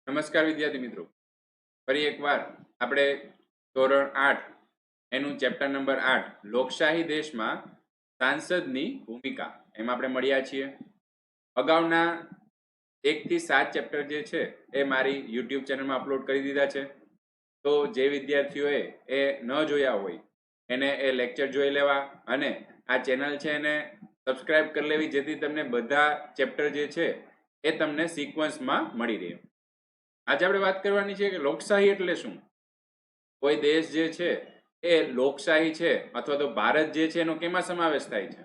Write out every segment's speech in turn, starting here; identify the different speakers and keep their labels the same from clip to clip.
Speaker 1: નમસ્કાર વિદ્યાર્થી મિત્રો, ફરી એકવાર આપણે ધોરણ 8 એનું ચેપ્ટર નંબર 8 લોકશાહી દેશમાં સાંસદની ભૂમિકા એમાં આપણે મળ્યા છીએ. અગાઉના 1 થી 7 ચેપ્ટર જે છે એ મારી યુટ્યુબ ચેનલમાં અપલોડ કરી દીધા છે. તો જે વિદ્યાર્થીઓએ એ ન જોયા હોય એને એ લેક્ચર જોઈ લેવા અને આ ચેનલ છે એને સબસ્ક્રાઇબ કરી લેવી, જેથી તમને બધા ચેપ્ટર જે છે એ તમને સિક્વન્સમાં મળી રહે. આજે આપણે વાત કરવાની છે કે લોકશાહી એટલે શું. કોઈ દેશ જે છે એ લોકશાહી છે અથવા તો ભારત જે છે એનો કેમાં સમાવેશ થાય છે?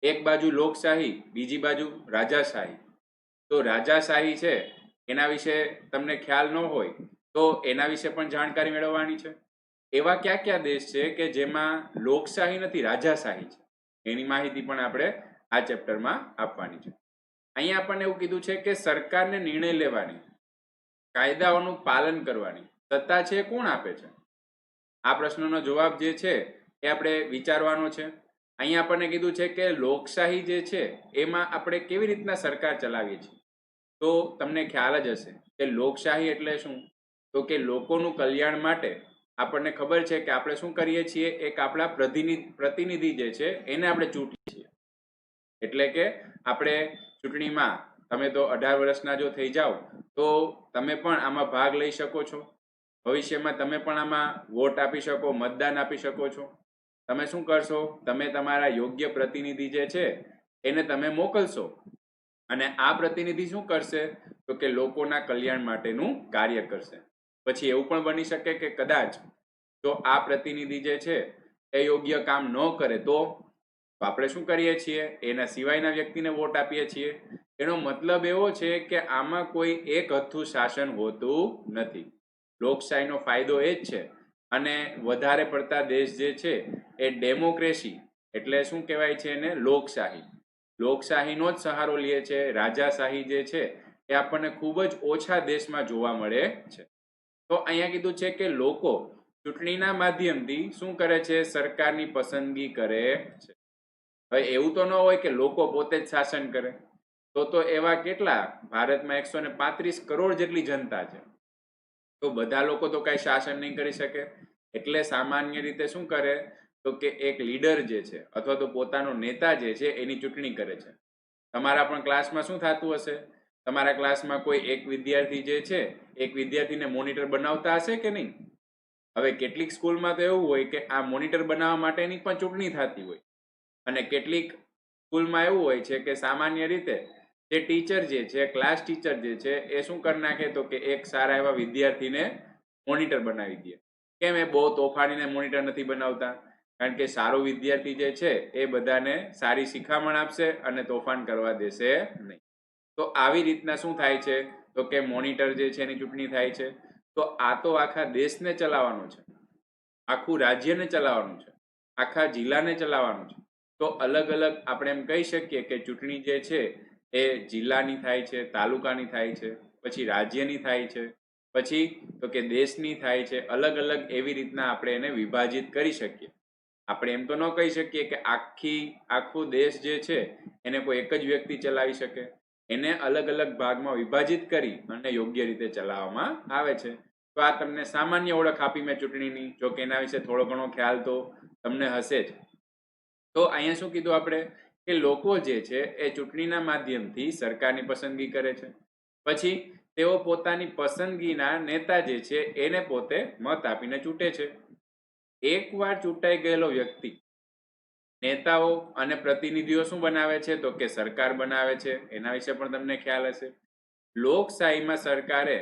Speaker 1: એક બાજુ લોકશાહી, બીજી બાજુ રાજાશાહી. તો રાજાશાહી છે એના વિશે તમને ખ્યાલ ન હોય તો એના વિશે પણ જાણકારી મેળવવાની છે. એવા કયા કયા દેશ છે કે જેમાં લોકશાહી નથી, રાજાશાહી છે, એની માહિતી પણ આપણે આ ચેપ્ટરમાં આપવાની છે. અહીંયા આપણને એવું કીધું છે કે સરકારને નિર્ણય લેવાની, કાયદાઓનું પાલન કરવાની સત્તા છે કોણ આપે છે? આ પ્રશ્નનો જવાબ જે છે એ આપણે વિચારવાનો છે. અહીંયા આપણને કીધું છે કે લોકશાહી જે છે એમાં આપણે કેવી રીતના સરકાર ચલાવીએ છીએ. તો તમને ખ્યાલ જ હશે કે લોકશાહી એટલે શું, તો કે લોકોનું કલ્યાણ માટે આપણને ખબર છે કે આપણે શું કરીએ છીએ, એક આપણા પ્રતિનિધિ જે છે એને આપણે ચૂંટીએ છીએ. એટલે કે આપણે ચૂંટણીમાં, તમે તો 18 વર્ષના જો થઈ જાઓ તો તમે પણ આમાં ભાગ લઈ શકો છો. ભવિષ્યમાં તમે પણ આમાં વોટ આપી શકો, મતદાન આપી શકો છો. તમે શું કરશો, તમે તમારા યોગ્ય પ્રતિનિધિ જે છે એને તમે મોકલશો અને આ પ્રતિનિધિ શું કરશે, તો કે લોકોના કલ્યાણ માટેનું કાર્ય કરશે. પછી એવું પણ બની શકે કે કદાચ જો આ પ્રતિનિધિ જે છે એ યોગ્ય કામ ન કરે તો આપણે શું કરીએ છીએ, એના સિવાયના વ્યક્તિને વોટ આપીએ છીએ. એનો મતલબ એવો છે કે આમાં કોઈ એક હથ્થું શાસન હોતું નથી. લોકશાહીનો ફાયદો એ જ છે. અને વધારે પડતા દેશ જે છે એ ડેમોક્રેસી એટલે શું કહેવાય છે એને, લોકશાહી, લોકશાહીનો જ સહારો લે છે. રાજાશાહી જે છે એ આપણને ખૂબ જ ઓછા દેશમાં જોવા મળે છે. તો અહીંયા કીધું છે કે લોકો ચૂંટણીના માધ્યમથી શું કરે છે, સરકારની પસંદગી કરે છે. હવે એવું તો ન હોય કે લોકો પોતે જ શાસન કરે. તો એવા કેટલા, ભારતમાં 135 કરોડ જેટલી જનતા છે, તો બધા લોકો તો કઈ શાસન નહીં કરી શકે. એટલે સામાન્ય રીતે શું કરે, તો કે એક લીડર જે છે અથવા તો પોતાનો નેતા જે છે એની ચૂંટણી કરે છે. તમારા પણ ક્લાસમાં શું થતું હશે, તમારા ક્લાસમાં કોઈ એક વિદ્યાર્થી જે છે એક વિદ્યાર્થીને મોનિટર બનાવતા હશે કે નહીં? હવે કેટલીક સ્કૂલમાં તો એવું હોય કે આ મોનિટર બનાવવા માટેની પણ ચૂંટણી થતી હોય, અને કેટલીક સ્કૂલમાં એવું હોય છે કે સામાન્ય રીતે જે ટીચર જે છે, ક્લાસ ટીચર જે છે એ શું કરી નાખે, તો કે એક સારા એવા વિદ્યાર્થીને મોનિટર બનાવી દે. કેમ? એ બહુ તોફાનીને મોનિટર નથી બનાવતા, કારણ કે સારો વિદ્યાર્થી જે છે એ બધાને સારી શિખામણ આપશે અને તોફાન કરવા દેશે નહીં. તો આવી રીતના શું થાય છે, તો કે મોનિટર જે છે એની ચૂંટણી થાય છે. તો આ તો આખા દેશને ચલાવવાનું છે, આખું રાજ્યને ચલાવવાનું છે, આખા જિલ્લાને ચલાવવાનું છે. તો અલગ અલગ આપણે એમ કહી શકીએ કે ચૂંટણી જે છે એ જિલ્લાની થાય છે, તાલુકાની થાય છે, પછી રાજ્યની થાય છે, પછી તો કે દેશની થાય છે. અલગ અલગ એવી રીતના આપણે એને વિભાજિત કરી શકીએ. આપણે એમ તો ન કહી શકીએ કે આખો દેશ જે છે એને કોઈ એક જ વ્યક્તિ ચલાવી શકે. એને અલગ અલગ ભાગમાં વિભાજિત કરી અને યોગ્ય રીતે ચલાવવામાં આવે છે. તો આ તમને સામાન્ય ઓળખ આપી મેં ચૂંટણીની. જો કે એના વિશે થોડો ઘણો ખ્યાલ તો તમને હશે જ. તો અહીંયા શું કીધું આપણે, કે લોકો જે છે એ ચૂંટણીના માધ્યમથી સરકારની પસંદગી કરે છે. પછી તેઓ પોતાની પસંદગીના નેતા જે છે એને પોતે મત આપીને ચૂંટે છે. એકવાર ચૂંટાઈ ગયેલો વ્યક્તિ નેતાઓ અને પ્રતિનિધિઓ શું બનાવે છે, તો કે સરકાર બનાવે છે. એના વિશે પણ તમને ખ્યાલ હશે. લોકશાહીમાં સરકારે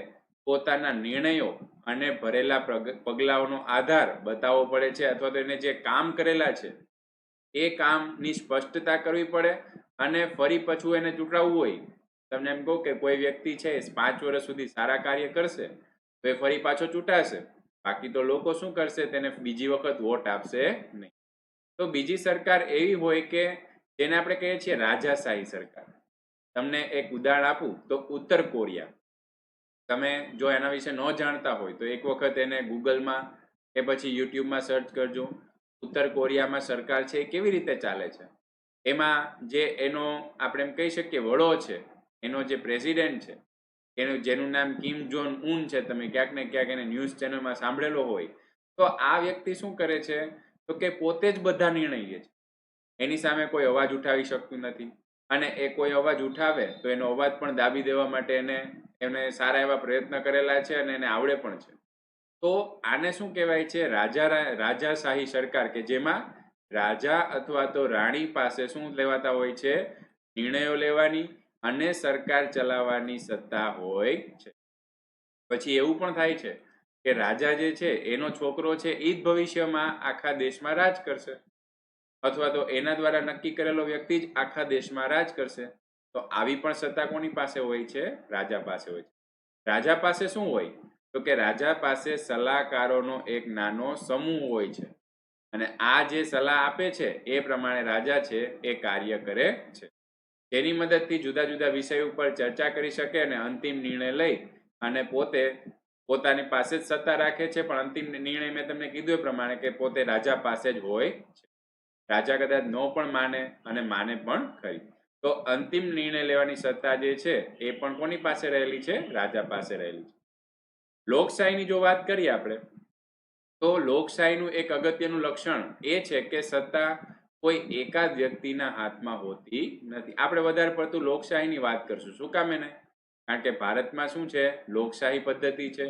Speaker 1: પોતાના નિર્ણયો અને ભરેલા પગલાઓનો આધાર બતાવવો પડે છે, અથવા તો એને જે કામ કરેલા છે એ કામની સ્પષ્ટતા કરવી પડે. અને ફરી પાછું એને ચૂંટાવવું હોય, તમને એમ કહું કે કોઈ વ્યક્તિ છે 5 વર્ષ સુધી સારા કાર્ય કરશે તો એ ફરી પાછો ચૂંટાશે, બાકી તો લોકો શું કરશે, તેને બીજી વખત વોટ આપશે નહીં. તો બીજી સરકાર એવી હોય કે જેને આપણે કહીએ છીએ રાજાશાહી સરકાર. તમને એક ઉદાહરણ આપું તો ઉત્તર કોરિયા. તમે જો એના વિશે ન જાણતા હોય તો એક વખત એને ગૂગલમાં કે પછી યુટ્યુબમાં સર્ચ કરજો. ઉત્તર કોરિયામાં સરકાર છે એ કેવી રીતે ચાલે છે. એમાં જે એનો આપણે એમ કહી શકીએ વડો છે, એનો જે પ્રેસિડેન્ટ છે, એનું જેનું નામ કિમ જોન ઉન છે, તમે ક્યાંક ને ક્યાંક એને ન્યૂઝ ચેનલમાં સાંભળેલો હોય, તો આ વ્યક્તિ શું કરે છે તો કે પોતે જ બધા નિર્ણય લે છે. એની સામે કોઈ અવાજ ઉઠાવી શકતું નથી, અને એ કોઈ અવાજ ઉઠાવે તો એનો અવાજ પણ દાબી દેવા માટે એને સારા એવા પ્રયત્ન કરેલા છે અને એને આવડે પણ છે. તો આને શું કહેવાય છે? રાજાશાહી સરકાર, કે જેમાં રાજા અથવા તો રાણી પાસે શું લેવાતા હોય છે? નિર્ણયો લેવાની અને સરકાર ચલાવવાની સત્તા હોય છે. પછી એવું પણ થાય છે કે રાજા જે છે એનો છોકરો છે એ જ ભવિષ્યમાં આખા દેશમાં રાજ કરશે, અથવા તો એના દ્વારા નક્કી કરેલો વ્યક્તિ જ આખા દેશમાં રાજ કરશે. તો આવી પણ સત્તા કોની પાસે હોય છે? રાજા પાસે હોય છે. રાજા પાસે શું હોય? તો કે રાજા પાસે સલાહકારોનો એક નાનો સમૂહ હોય છે, અને આ જે સલાહ આપે છે એ પ્રમાણે રાજા છે એ કાર્ય કરે છે. જેની મદદથી જુદા જુદા વિષય ઉપર ચર્ચા કરી શકે અને અંતિમ નિર્ણય લઈ અને પોતે પોતાની પાસે જ સત્તા રાખે છે. પણ અંતિમ નિર્ણય મેં તમને કીધું એ પ્રમાણે કે પોતે રાજા પાસે જ હોય છે. રાજા કદાચ ન પણ માને અને માને પણ ખરી, તો અંતિમ નિર્ણય લેવાની સત્તા જે છે એ પણ કોની પાસે રહેલી છે? રાજા પાસે રહેલી છે. લોકશાહીની જો વાત કરીએ આપણે, તો લોકશાહીનું એક અગત્યનું લક્ષણ એ છે કે સત્તા કોઈ એકાદ વ્યક્તિના હાથમાં હોતી નથી. આપણે વધારે પડતું લોકશાહીની વાત કરશું. શું કામ એને? કારણ કે ભારતમાં શું છે? લોકશાહી પદ્ધતિ છે,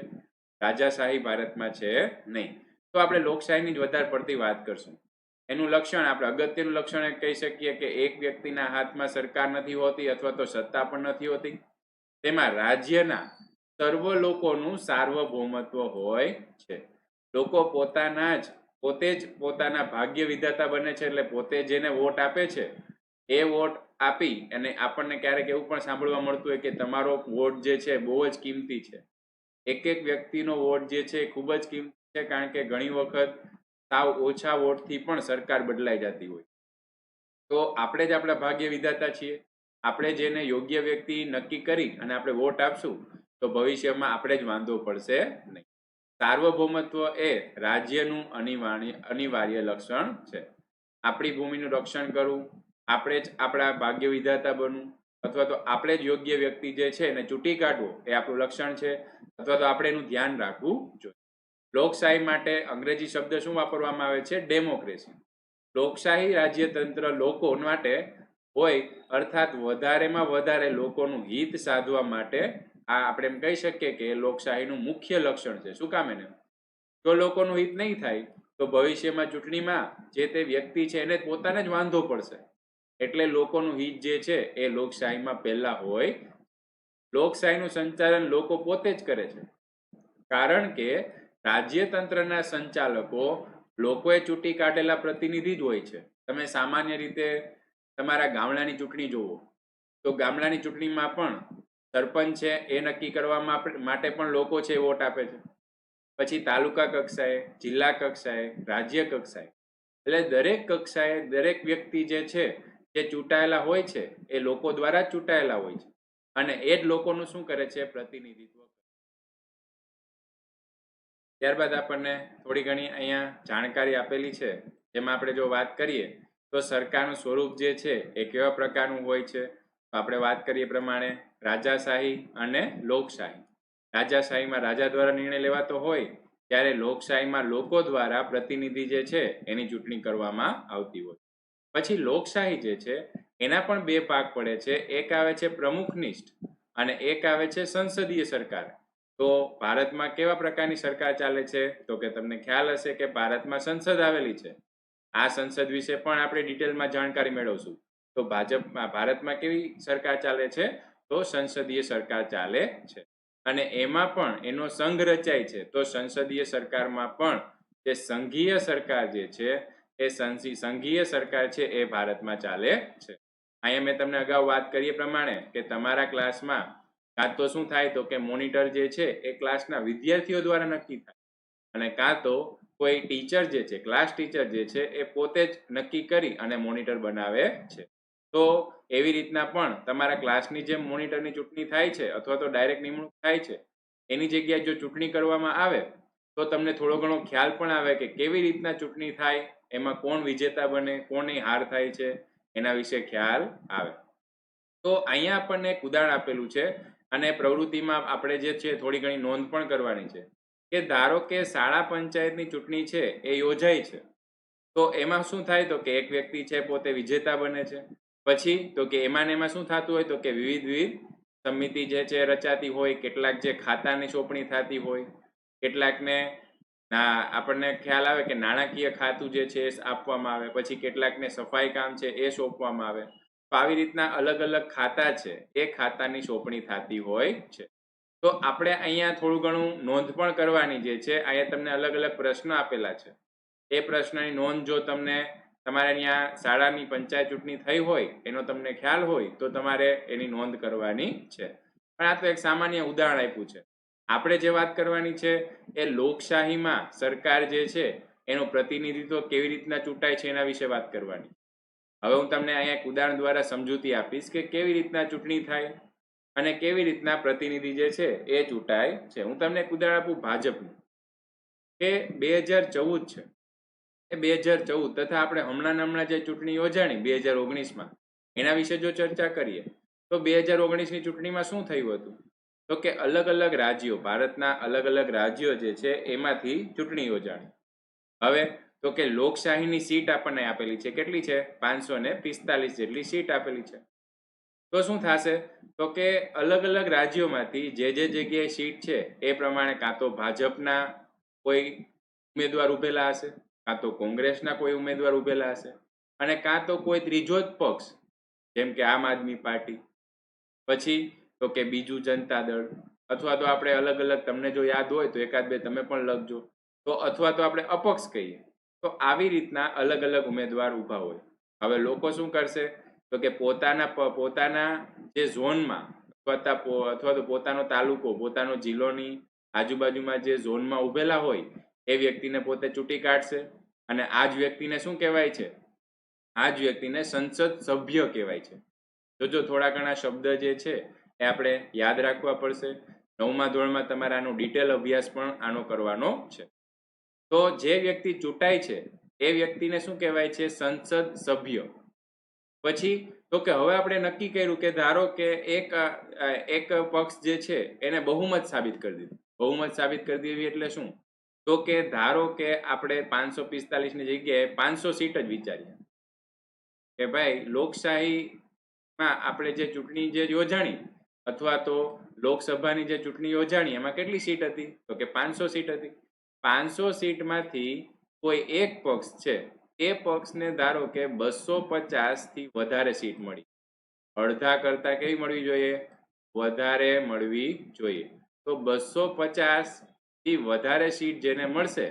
Speaker 1: રાજાશાહી ભારતમાં છે નહીં. તો આપણે લોકશાહીની જ વધારે પડતી વાત કરશું. એનું લક્ષણ, આપણે અગત્યનું લક્ષણ એ કહી શકીએ કે એક વ્યક્તિના હાથમાં સરકાર નથી હોતી અથવા તો સત્તા પણ નથી હોતી. તેમાં રાજ્યના સર્વ લોકોનું સાર્વભૌમત્વ હોય છે. લોકો પોતે જ પોતાના ભાગ્ય વિધાતા બને છે. એટલે પોતે જેને વોટ આપે છે એ વોટ આપી અને આપણને ક્યારેક એવું પણ સાંભળવા મળતું હોય કે તમારો વોટ જે છે બહુ જ કિંમતી છે. એક એક વ્યક્તિનો વોટ જે છે ખૂબ જ કિંમતી છે, કારણ કે ઘણી વખત સાવ ઓછા વોટથી પણ સરકાર બદલાઈ જતી હોય. તો આપણે જ આપણા ભાગ્ય વિધાતા છીએ. આપણે જેને યોગ્ય વ્યક્તિ નક્કી કરી અને આપણે વોટ આપશું તો ભવિષ્યમાં આપણે જ વાંધો પડશે નહીં. સાર્વભૌમત્વ એ રાજ્યનું અનિવાર્ય લક્ષણ છે. આપણી ભૂમિનું રક્ષણ કરવું, આપણે જ આપણા ભાગ્ય વિધાતા બનવું, અથવા તો આપણે જ યોગ્ય વ્યક્તિ જે છે એને ચૂંટી કાઢવો એ આપણું લક્ષણ છે, અથવા તો આપણે એનું ધ્યાન રાખવું જોઈએ. લોકશાહી માટે અંગ્રેજી શબ્દ શું વાપરવામાં આવે છે? ડેમોક્રેસી. લોકશાહી રાજ્યતંત્ર લોકો માટે હોય, અર્થાત વધારેમાં વધારે લોકોનું હિત સાધવા માટે આ આપણે એમ કહી શકીએ કે લોકશાહીનું મુખ્ય લક્ષણ છે. શું કામ એને? જો લોકોનું હિત નહીં થાય તો ભવિષ્યમાં ચૂંટણીમાં જે તે વ્યક્તિ છે એને પોતાને જ વાંધો પડશે. એટલે લોકોનું હિત જે છે એ લોકશાહીમાં પહેલા હોય. લોકશાહીનું સંચાલન લોકો પોતે જ કરે છે, કારણ કે રાજ્યતંત્રના સંચાલકો લોકોએ ચૂંટી કાઢેલા પ્રતિનિધિ જ હોય છે. તમે સામાન્ય રીતે તમારા ગામડાની ચૂંટણી જુઓ તો ગામડાની ચૂંટણીમાં પણ સરપંચ છે એ નક્કી કરવા માટે પણ લોકો છે વોટ આપે છે. પછી તાલુકા કક્ષાએ, જિલ્લા કક્ષાએ, રાજ્ય કક્ષાએ, એટલે દરેક કક્ષાએ દરેક વ્યક્તિ જે છે જે ચૂંટાયેલા હોય છે એ લોકો દ્વારા ચૂંટાયેલા હોય છે, અને એ જ લોકોનું શું કરે છે? પ્રતિનિધિત્વ. ત્યારબાદ આપણને થોડી ઘણી અહીંયા જાણકારી આપેલી છે, જેમાં આપણે જો વાત કરીએ તો સરકારનું સ્વરૂપ જે છે એ કેવા પ્રકારનું હોય છે. તો આપણે વાત કરીએ પ્રમાણે રાજાશાહી અને લોકશાહી. રાજાશાહીમાં રાજા દ્વારા નિર્ણય લેવાતો હોય, ત્યારે લોકશાહીમાં લોકો દ્વારા પ્રતિનિધિ જે છે એની ચૂંટણી કરવામાં આવતી હોય. પછી લોકશાહી જે છે એના પણ બે ભાગ પડે છે. એક આવે છે પ્રમુખનિષ્ઠ અને એક આવે છે સંસદીય સરકાર. તો ભારતમાં કેવા પ્રકારની સરકાર ચાલે છે? તો કે તમને ખ્યાલ હશે કે ભારતમાં સંસદ આવેલી છે. આ સંસદ વિશે પણ આપણે ડિટેલમાં જાણકારી મેળવશું. તો ભારતમાં કેવી સરકાર ચાલે છે? તો સંસદીય સરકાર ચાલે છે, અને એમાં પણ એનો સંઘ રચાય છે. તો સંસદીય સરકારમાં પણ જે સંઘીય સરકાર જે છે એ સંઘીય સરકાર છે એ ભારતમાં ચાલે છે. અહીંયા મેં તમને અગાઉ વાત કરીએ પ્રમાણે કે તમારા ક્લાસમાં કાં તો શું થાય તો કે મોનિટર જે છે એ ક્લાસના વિદ્યાર્થીઓ દ્વારા નક્કી થાય, અને કાં તો કોઈ ટીચર જે છે, ક્લાસ ટીચર જે છે એ પોતે જ નક્કી કરી અને મોનિટર બનાવે છે. તો એવી રીતના પણ તમારા ક્લાસની જેમ મોનિટરની ચૂંટણી થાય છે અથવા તો ડાયરેક્ટ નિમણૂક થાય છે, એની જગ્યાએ જો ચૂંટણી કરવામાં આવે તો તમને થોડો ઘણો ખ્યાલ પણ આવે કે કેવી રીતના ચૂંટણી થાય, એમાં કોણ વિજેતા બને, કોની હાર થાય છે, એના વિશે ખ્યાલ આવે. તો અહીંયા આપણને એક ઉદાહરણ આપેલું છે અને પ્રવૃત્તિમાં આપણે જે છે થોડી ઘણી નોંધ પણ કરવાની છે કે ધારો કે શાળા પંચાયતની ચૂંટણી છે એ યોજાઈ છે, તો એમાં શું થાય તો કે એક વ્યક્તિ છે પોતે વિજેતા બને છે. પછી તો કે એમાં ને એમાં શું થતું હોય તો કે વિવિધ સમિતિ જે છે રચાતી હોય, કેટલાક જે ખાતાની સોંપણી થતી હોય, કેટલાકને આપણને ખ્યાલ આવે કે નાણાકીય ખાતું જે છે એ આપવામાં આવે, પછી કેટલાકને સફાઈ કામ છે એ સોંપવામાં આવે. તો આવી રીતના અલગ અલગ ખાતા છે એ ખાતાની સોંપણી થતી હોય છે. તો આપણે અહીંયા થોડું ઘણું નોંધ પણ કરવાની જે છે, અહીંયા તમને અલગ અલગ પ્રશ્ન આપેલા છે. એ પ્રશ્નની નોંધ જો તમને તમારે અહીંયા શાળાની પંચાયત ચૂંટણી થઈ હોય એનો તમને ખ્યાલ હોય તો તમારે એની નોંધ કરવાની છે. પણ આ તો એક સામાન્ય ઉદાહરણ આપ્યું છે. આપણે જે વાત કરવાની છે એ લોકશાહીમાં સરકાર જે છે એનું પ્રતિનિધિત્વ કેવી રીતના ચૂંટાય છે એના વિશે વાત કરવાની. હવે હું તમને અહીંયા એક ઉદાહરણ દ્વારા સમજૂતી આપીશ કે કેવી રીતના ચૂંટણી થાય અને કેવી રીતના પ્રતિનિધિ જે છે એ ચૂંટાય છે. હું તમને એક ઉદાહરણ આપું ભાજપનું, કે 2014 છે એ 2014 તથા આપણે હમણાં જે ચૂંટણી યોજાણી 2019માં એના વિશે જો ચર્ચા કરીએ તો 2019ની ચૂંટણીમાં શું થયું હતું તો કે અલગ અલગ રાજ્યો, ભારતના અલગ અલગ રાજ્યો જે છે એમાંથી ચૂંટણી યોજાણી. હવે તો કે લોકશાહીની સીટ આપણને આપેલી છે, કેટલી છે 545 જેટલી સીટ આપેલી છે. તો શું થશે તો કે અલગ અલગ રાજ્યોમાંથી જે જગ્યાએ સીટ છે એ પ્રમાણે કાં તો ભાજપના કોઈ ઉમેદવાર ઉભેલા હશે, કાં તો કોંગ્રેસના કોઈ ઉમેદવાર ઉભેલા હશે, અને કાં તો કોઈ ત્રીજો જ પક્ષ જેમ કે આમ આદમી પાર્ટી, પછી તો કે બીજું જનતા દળ, અથવા તો આપણે અલગ અલગ તમને જો યાદ હોય તો એકાદ બે તમે પણ લખજો, તો અથવા તો આપણે અપક્ષ કહીએ. તો આવી રીતના અલગ અલગ ઉમેદવાર ઊભા હોય. હવે લોકો શું કરશે તો કે પોતાના જે ઝોનમાં અથવા તો પોતાનો તાલુકો, પોતાનો જિલ્લોની આજુબાજુમાં જે ઝોનમાં ઉભેલા હોય એ વ્યક્તિને પોતે ચૂંટી કાઢશે, અને આ જ વ્યક્તિને શું કહેવાય છે, આ જ વ્યક્તિને સંસદ સભ્ય કહેવાય છે. જો થોડા ઘણા શબ્દ જે છે એ આપણે યાદ રાખવા પડશે. 9મા ધોરણમાં તમારે આનો ડિટેલ અભ્યાસ પણ આનો કરવાનો છે. તો જે વ્યક્તિ ચૂંટાય છે એ વ્યક્તિને શું કહેવાય છે, સંસદ સભ્ય. પછી તો કે હવે આપણે નક્કી કર્યું કે ધારો કે એક પક્ષ જે છે એને બહુમત સાબિત કરી દીધું. બહુમત સાબિત કરી દેવી એટલે શું તો કે ધારો કે આપણે 545ની જગ્યાએ 500 સીટ જ વિચારીએ કે ભાઈ લોકશાહીમાં આપણે જે ચૂંટણી જે યોજાણી અથવા તો લોકસભાની જે ચૂંટણી યોજાણી એમાં કેટલી સીટ હતી તો કે 500 સીટ હતી. 500 સીટમાંથી કોઈ એક પક્ષ છે એ પક્ષને ધારો કે 250 થી વધારે સીટ મળી, અડધા કરતા કેવી મળવી જોઈએ, વધારે મળવી જોઈએ. તો 250 થી વધારે સીટ જેને મળશે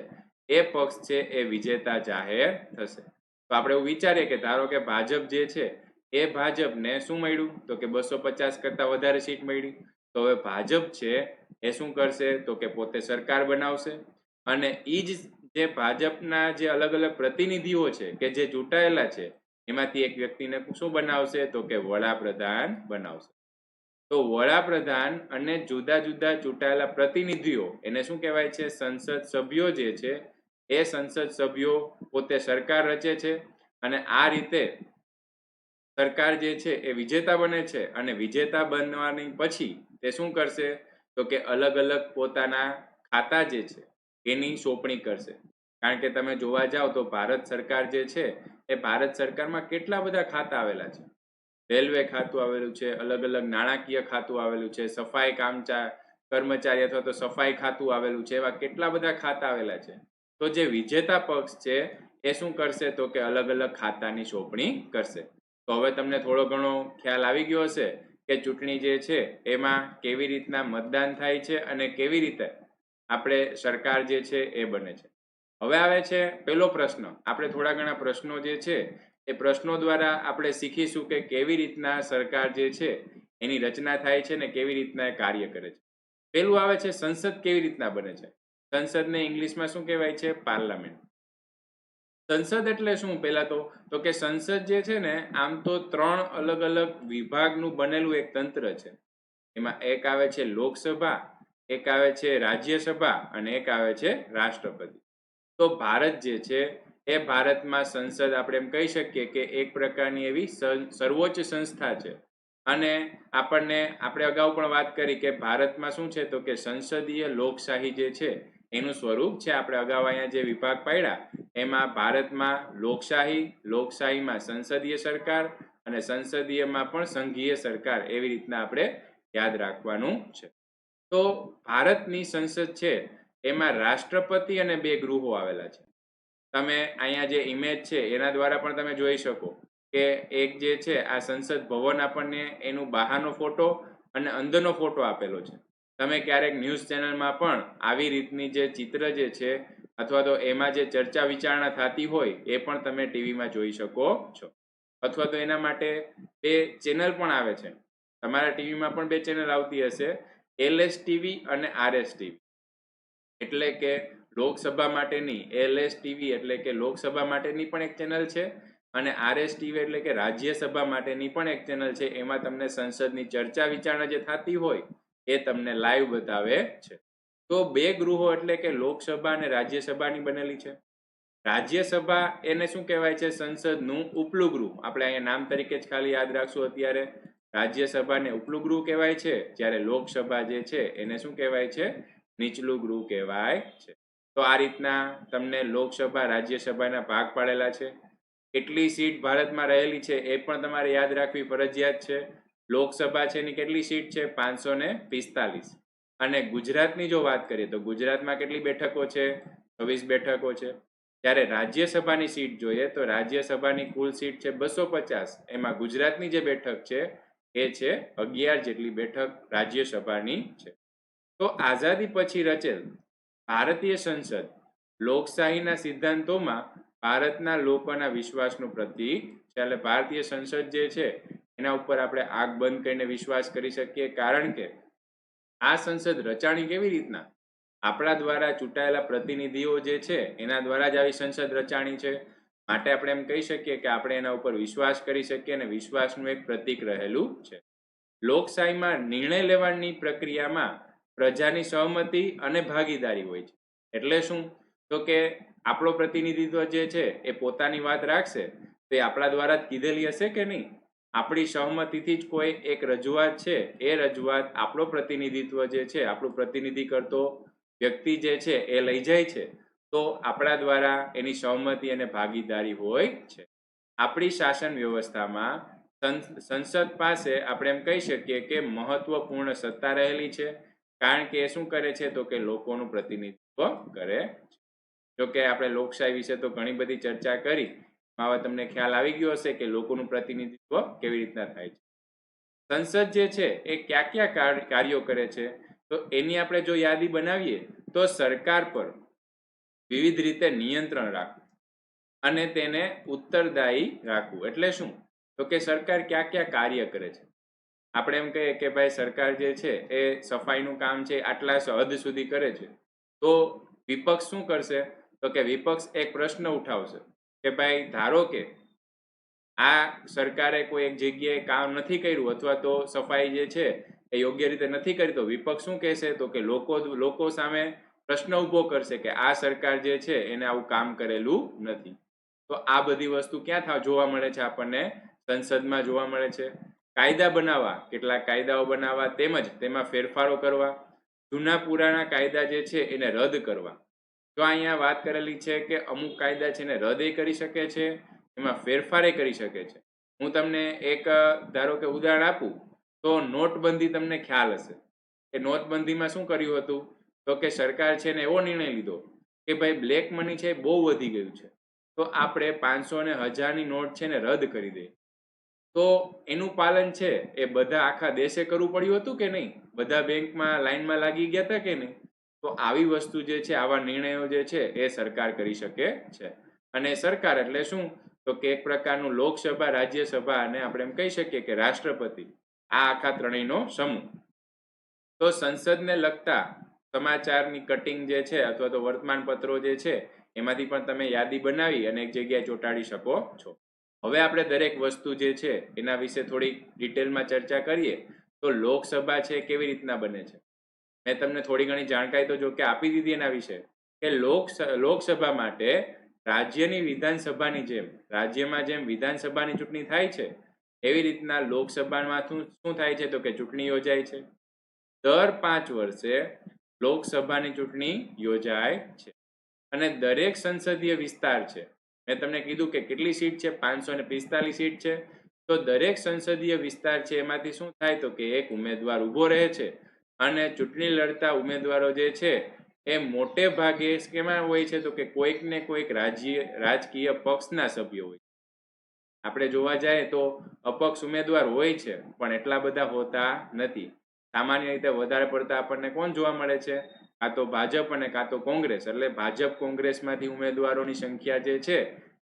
Speaker 1: એ પક્ષ છે એ વિજેતા જાહેર થશે. તો આપણે એવું વિચારીએ કે ધારો કે ભાજપ જે છે એ ભાજપને શું મળ્યું તો કે 250 કરતા વધારે સીટ મળી. તો હવે ભાજપ છે એ શું કરશે તો કે પોતે સરકાર બનાવશે, અને એ જ જે ભાજપના જે અલગ અલગ પ્રતિનિધિઓ છે કે જે ચૂંટાયેલા છે એમાંથી એક વ્યક્તિને શું બનાવશે તો કે વડાપ્રધાન બનાવશે. તો વડાપ્રધાન અને જુદા જુદા ચૂંટાયેલા પ્રતિનિધિઓ એને શું કહેવાય છે, સંસદ સભ્યો જે છે એ સંસદ સભ્યો પોતે સરકાર રચે છે, અને આ રીતે સરકાર જે છે એ વિજેતા બને છે, અને વિજેતા બનવાની પછી તે શું કરશે તો કે અલગ અલગ પોતાના ખાતા જે છે એની સોંપણી કરશે. કારણ કે તમે જોવા જાઓ તો ભારત સરકાર જે છે એ ભારત સરકારમાં કેટલા બધા ખાતા આવેલા છે. રેલવે ખાતું આવેલું છે, અલગ અલગ નાણાકીય ખાતું આવેલું છે, સફાઈ કર્મચારી અથવા તો સફાઈ ખાતું આવેલું છે, એવા કેટલા બધા ખાતા આવેલા છે. તો જે વિજેતા પક્ષ છે એ શું કરશે તો કે અલગ અલગ ખાતાની સોંપણી કરશે. તો હવે તમને થોડો ઘણો ખ્યાલ આવી ગયો હશે કે ચૂંટણી જે છે એમાં કેવી રીતના મતદાન થાય છે અને કેવી રીતે આપણે સરકાર જે છે એ બને છે. હવે આવે છે પહેલો પ્રશ્ન. આપણે થોડા ઘણા પ્રશ્નો જે છે એ પ્રશ્નો દ્વારા આપણે શીખીશું કે કેવી રીતના સરકાર જે છે એની રચના થાય છે ને કેવી રીતના એ કાર્ય કરે છે. પેલું આવે છે સંસદ કેવી રીતના બને છે. સંસદને ઇંગ્લિશમાં શું કહેવાય છે, પાર્લામેન્ટ. સંસદ એટલે શું પહેલા તો કે સંસદ જે છે ને આમ તો 3 અલગ અલગ વિભાગનું બનેલું એક તંત્ર છે. એમાં એક આવે છે લોકસભા, એક આવે છે રાજ્યસભા, અને એક આવે છે રાષ્ટ્રપતિ. તો ભારત જે છે એ ભારતમાં સંસદ આપણે એમ કહી શકીએ કે એક પ્રકારની એવી સર્વોચ્ચ સંસ્થા છે અને આપણે અગાઉ પણ વાત કરી કે ભારતમાં શું છે તો કે સંસદીય લોકશાહી જે છે એનું સ્વરૂપ છે. આપણે અગાઉ અહીંયા જે વિભાગ પાડ્યા એમાં ભારતમાં લોકશાહીમાં સંસદીય સરકાર અને સંસદીયમાં પણ સંઘીય સરકાર, એવી રીતના આપણે યાદ રાખવાનું છે. તો ભારતની સંસદ છે એમાં રાષ્ટ્રપતિ અને 2 ગૃહો આવેલા છે. તમે અહીંયા જે ઇમેજ છે એના દ્વારા પણ તમે જોઈ શકો કે એક જે છે આ સંસદ ભવન, આપણને એનું બહારનો ફોટો અને અંદરનો ફોટો આપેલો છે. તમે ક્યારેક ન્યૂઝ ચેનલમાં પણ આવી રીતની જે ચિત્ર જે છે અથવા તો એમાં જે ચર્ચા વિચારણા થતી હોય એ પણ તમે ટીવીમાં જોઈ શકો છો. અથવા તો એના માટે 2 ચેનલ પણ આવે છે. તમારા ટીવીમાં પણ 2 ચેનલ આવતી હશે, LS ટીવી અને RS ટીવી. એટલે કે લોકસભા માટેની LS ટીવી એટલે કે લોકસભા માટેની પણ એક ચેનલ છે અને RS ટીવી એટલે કે રાજ્યસભા માટેની પણ એક ચેનલ છે. એમાં તમને સંસદની ચર્ચા વિચારણા જે થતી હોય એ તમને લાઈવ બતાવે છે. તો 2 ગૃહો એટલે કે લોકસભા અને રાજ્યસભાની બનેલી છે. રાજ્યસભા એને શું કહેવાય છે? સંસદનું ઉપલું ગૃહ. આપણે અહીંયા નામ તરીકે જ ખાલી યાદ રાખશું અત્યારે. રાજ્યસભાને ઉપલું ગૃહ કહેવાય છે, જ્યારે લોકસભા જે છે એને શું કહેવાય છે? નીચલું ગૃહ કહેવાય છે. તો આ રીતના તમને લોકસભા રાજ્યસભાના ભાગ પાડેલા છે. કેટલી સીટ ભારતમાં રહેલી છે એ પણ તમારે યાદ રાખવી ફરજિયાત છે. લોકસભા છે એની કેટલી સીટ છે? 545. અને ગુજરાતની જો વાત કરીએ તો ગુજરાતમાં કેટલી બેઠકો છે? 26 બેઠકો છે. જ્યારે રાજ્યસભાની સીટ જોઈએ તો રાજ્યસભાની કુલ સીટ છે 250. એમાં ગુજરાતની જે બેઠક છે એ છે 11 જેટલી બેઠક રાજ્યસભાની છે. તો આઝાદી પછી રચેલ ભારતીય સંસદ લોકશાહીના સિદ્ધાંતોમાં ભારતના લોકોના વિશ્વાસનું પ્રતીક છે. એટલે ભારતીય સંસદ જે છે એના ઉપર આપણે આંખ બંધ કરીને વિશ્વાસ કરી શકીએ, કારણ કે આ સંસદ રચાણી કેવી રીતના? આપણા દ્વારા ચૂંટાયેલા પ્રતિનિધિઓ જે છે એના દ્વારા જ આવી સંસદ રચાણી છે. માટે આપણે એમ કહી શકીએ કે આપણે એના ઉપર વિશ્વાસ કરી શકીએ અને વિશ્વાસનું એક પ્રતીક રહેલું છે. લોકશાહીમાં નિર્ણય લેવાની પ્રક્રિયામાં પ્રજાની સહમતિ અને ભાગીદારી હોય છે. એટલે શું? તો કે આપણો પ્રતિનિધિત્વ જે છે એ પોતાની વાત રાખશે તો એ આપણા દ્વારા જ કીધેલી હશે કે નહીં? આપણી સહમતિથી જ કોઈ એક રજૂઆત છે, એ રજૂઆત આપણો પ્રતિનિધિત્વ જે છે, આપણું પ્રતિનિધિ કરતો વ્યક્તિ જે છે એ લઈ જાય છે, તો આપણા દ્વારા એની સહમતિ અને ભાગીદારી હોય છે. આપણી શાસન વ્યવસ્થામાં સંસદ પાસે આપણે એમ કહી શકીએ કે મહત્વપૂર્ણ સત્તા રહેલી છે, કારણ કે એ શું કરે છે તો કે લોકોનું પ્રતિનિધિત્વ કરે છે. જો કે આપણે લોકશાહી વિશે તો ઘણી બધી ચર્ચા કરી, હવે તમને ખ્યાલ આવી ગયો હશે કે લોકોનું પ્રતિનિધિત્વ કેવી રીતના થાય છે. સંસદ જે છે એ કયા કયા કાર્યો કરે છે? તો એની આપણે જો યાદી બનાવીએ તો સરકાર પર વિવિધ રીતે નિયંત્રણ રાખવું અને તેને ઉત્તરદાયી રાખવું. એટલે શું? તો કે સરકાર કયા કયા કાર્ય કરે છે? આપણે એમ કહીએ કે ભાઈ સરકાર જે છે એ સફાઈનું કામ છે આટલા હદ સુધી કરે છે, તો વિપક્ષ શું કરશે? તો કે વિપક્ષ એક પ્રશ્ન ઉઠાવશે કે ભાઈ ધારો કે આ સરકારે કોઈ એક જગ્યાએ કામ નથી કર્યું અથવા તો સફાઈ જે છે એ યોગ્ય રીતે નથી કરી, તો વિપક્ષ શું કહેશે? તો કે લોકો સામે પ્રશ્ન ઊભો કરશે કે આ સરકાર જે છે એને આવું કામ કરેલું નથી. તો આ બધી વસ્તુ ક્યાં જોવા મળે છે? આપણને સંસદમાં જોવા મળે છે. કાયદા બનાવવા, કેટલાક કાયદાઓ બનાવવા, તેમજ તેમાં ફેરફારો કરવા, જૂના પુરાણા કાયદા જે છે એને રદ કરવા. તો અહીંયા વાત કરેલી છે કે અમુક કાયદા છે એને રદ કરી શકે છે, એમાં ફેરફારે કરી શકે છે. હું તમને એક ધારો કે ઉદાહરણ આપું તો નોટબંધી તમને ખ્યાલ હશે કે નોટબંધીમાં શું કર્યું હતું? તો કે સરકાર છે ને એવો નિર્ણય લીધો કે ભાઈ બ્લેક મની છે બહુ વધી ગયું છે, તો આપણે 500 અને 1000ની નોટ છે ને રદ કરી દઈએ. તો એનું પાલન છે એ બધા આખા દેશે કરવું પડ્યું હતું કે નહીં? બધા બેંકમાં લાઈનમાં લાગી ગયા હતા કે નહીં? તો આવી વસ્તુ જે છે, આવા નિર્ણયો જે છે એ સરકાર કરી શકે છે. અને સરકાર એટલે શું? તો કે એક પ્રકારનું લોકસભા, રાજ્યસભા અને આપણે એમ કહી શકીએ કે રાષ્ટ્રપતિ, આ આખા ત્રણેયનો સમૂહ. તો સંસદને લગતા સમાચારની કટિંગ જે છે અથવા તો વર્તમાન પત્રો જે છે એમાંથી પણ તમે યાદી બનાવી અને એક જગ્યાએ ચોંટાડી શકો છો. હવે આપણે દરેક વસ્તુ જે છે એના વિશે થોડી ડિટેલમાં ચર્ચા કરીએ. તો લોકસભા છે કેવી રીતના બને છે? મેં તમને થોડી ઘણી જાણકારી તો જો કે આપી દીધી એના વિશે, કે લોકસભા માટે રાજ્યની વિધાનસભાની જેમ, રાજ્યમાં જેમ વિધાનસભાની ચૂંટણી થાય છે એવી રીતના લોકસભામાં શું થાય છે તો કે ચૂંટણી યોજાય છે. દર 5 વર્ષે લોકસભાની ચૂંટણી યોજાય છે અને દરેક સંસદીય વિસ્તાર છે, મેં તમને કીધું કે કેટલી સીટ છે, 545 સીટ છે. તો દરેક સંસદીય વિસ્તાર છે એમાંથી શું થાય તો કે એક ઉમેદવાર ઊભો રહે છે અને ચૂંટણી લડતા ઉમેદવારો જે છે એ મોટે ભાગે કેમાં હોય છે તો કે કોઈક ને કોઈક રાજકીય પક્ષના સભ્યો હોય. આપણે જોવા જઈએ તો અપક્ષ ઉમેદવાર હોય છે પણ એટલા બધા હોતા નથી. સામાન્ય રીતે વધારે પડતા આપણને કોણ જોવા મળે છે? કાં તો ભાજપ અને કાં તો કોંગ્રેસ. એટલે ભાજપ કોંગ્રેસમાંથી ઉમેદવારોની સંખ્યા જે છે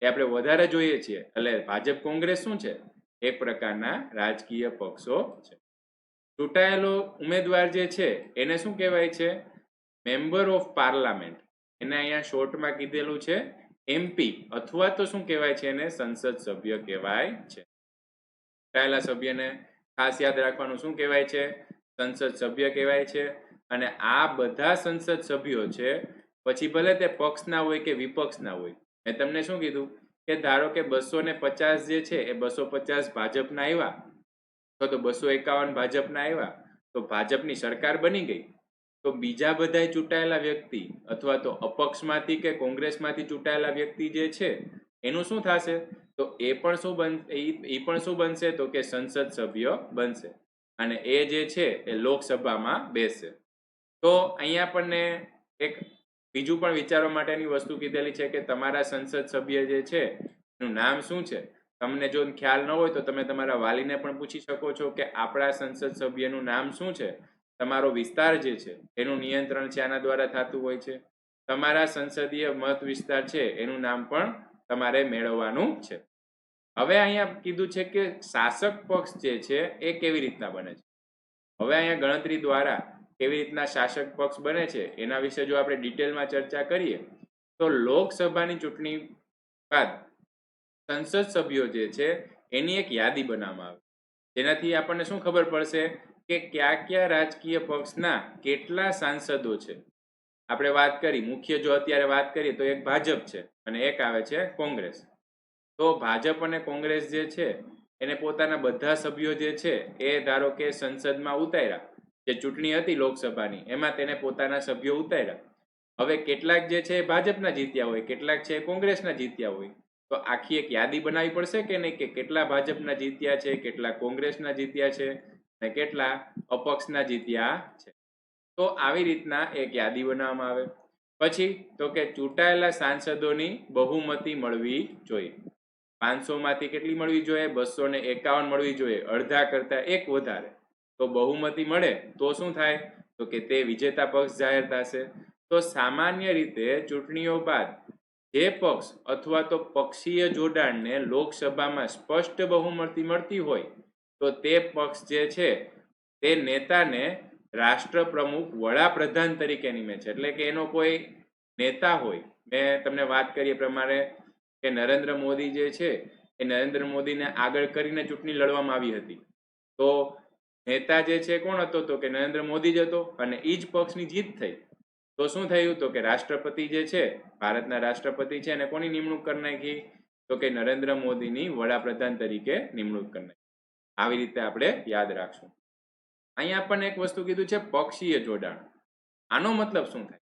Speaker 1: એ આપણે વધારે જોઈએ છીએ. એટલે ભાજપ કોંગ્રેસ શું છે? એક પ્રકારના રાજકીય પક્ષો છે. ચૂંટાયેલો ઉમેદવાર જે છે એને શું કહેવાય છે? Member of parliament. એને અહીંયા શોર્ટમાં કીધેલું છે એમપી, અથવા તો શું કહેવાય છે એને? સંસદ સભ્ય કહેવાય છે. ચૂંટાયેલા સભ્યને ખાસ યાદ રાખવાનું શું કહેવાય છે? સંસદ સભ્ય કહેવાય છે. અને આ બધા સંસદ સભ્યો છે પછી ભલે તે પક્ષના હોય કે વિપક્ષના હોય. મેં તમને શું કીધું કે ધારો કે 250 જે છે એ 250 ભાજપના આવ્યા, તો 251 ભાજપના આવ્યા, તો ભાજપની સરકાર બની ગઈ. તો બીજા બધા ચૂંટાયેલા વ્યક્તિ અથવા તો અપક્ષમાંથી કે કોંગ્રેસમાંથી ચૂંટાયેલા વ્યક્તિ જે છે એનું શું થશે? તો એ પણ શું બનશે તો કે સંસદ સભ્ય બનશે અને એ જે છે એ લોકસભામાં બેસશે. તો અહીંયા આપણને એક બીજું પણ વિચારવા માટેની વસ્તુ કીધેલી છે કે તમારા સંસદ સભ્ય જે છે એનું નામ શું છે? તમને જો ખ્યાલ ન હોય તો તમે તમારા વાલીને પણ પૂછી શકો છો કે આપણા સંસદ સભ્યનું નામ શું છે. તમારો વિસ્તાર જે છે એનું નિયંત્રણ છે આના દ્વારા થતું હોય છે. તમારા સંસદીય મત વિસ્તાર છે એનું નામ પણ તમારે મેળવવાનું છે. હવે અહીંયા કીધું છે કે શાસક પક્ષ જે છે એ કેવી રીતના બને છે. હવે અહીંયા ગણતરી દ્વારા કેવી રીતના શાસક પક્ષ બને છે એના વિશે જો આપણે ડિટેલમાં ચર્ચા કરીએ તો લોકસભાની ચૂંટણી બાદ સંસદ સભ્યો જે છે એની એક યાદી બનાવવામાં આવે, જેનાથી આપણને શું ખબર પડશે કે કયા કયા રાજકીય પક્ષના કેટલા સાંસદો છે. આપણે વાત કરી મુખ્ય, જો અત્યારે વાત કરીએ તો એક ભાજપ છે અને એક આવે છે કોંગ્રેસ. તો ભાજપ અને કોંગ્રેસ જે છે એને પોતાના બધા સભ્યો જે છે એ ધારો કે સંસદમાં ઉતાર્યા, જે ચૂંટણી હતી લોકસભાની એમાં તેને પોતાના સભ્યો ઉતાર્યા. હવે કેટલાક જે છે ભાજપના જીત્યા હોય, કેટલાક છે કોંગ્રેસના જીત્યા હોય. તો આખી એક યાદી બનાવવી પડશે કે નહીં કે કેટલા ભાજપના જીત્યા છે, કેટલા કોંગ્રેસના જીત્યા છે અને કેટલા અપક્ષના જીત્યા છે. તો આવી રીતના એક યાદી બનાવવામાં આવે. પછી તો કે ચૂંટાયેલા સાંસદોની બહુમતી મળવી જોઈએ. 500માંથી કેટલી મળવી જોઈએ? 251 મળવી જોઈએ, અડધા કરતા એક વધારે. તો બહુમતી મળે તો શું થાય તો કે તે વિજેતા પક્ષ જાહેર થશે. તો સામાન્ય રીતે ચૂંટણીઓ બાદ જે પક્ષ અથવા તો પક્ષીય જોડાણને લોકસભામાં સ્પષ્ટ બહુમતી મળતી હોય તો તે પક્ષ જે છે તે નેતાને રાષ્ટ્રપ્રમુખ વડાપ્રધાન તરીકે નિમે છે. એટલે કે એનો કોઈ નેતા હોય, મેં તમને વાત કરી એ પ્રમાણે કે નરેન્દ્ર મોદી જે છે એ નરેન્દ્ર મોદીને આગળ કરીને ચૂંટણી લડવામાં આવી હતી. તો નેતા જે છે કોણ હતો તો કે નરેન્દ્ર મોદી જ હતો અને એ જ પક્ષની જીત થઈ. તો શું થયું તો કે રાષ્ટ્રપતિ જે છે, ભારતના રાષ્ટ્રપતિ છે એને કોની નિમણૂક કરી નાખી તો કે નરેન્દ્ર મોદીની વડાપ્રધાન તરીકે નિમણૂક કરી નાખી. આવી રીતે આપણે યાદ રાખશું. અહીંયા આપણને એક વસ્તુ કીધું છે પક્ષીય જોડાણ. આનો મતલબ શું થાય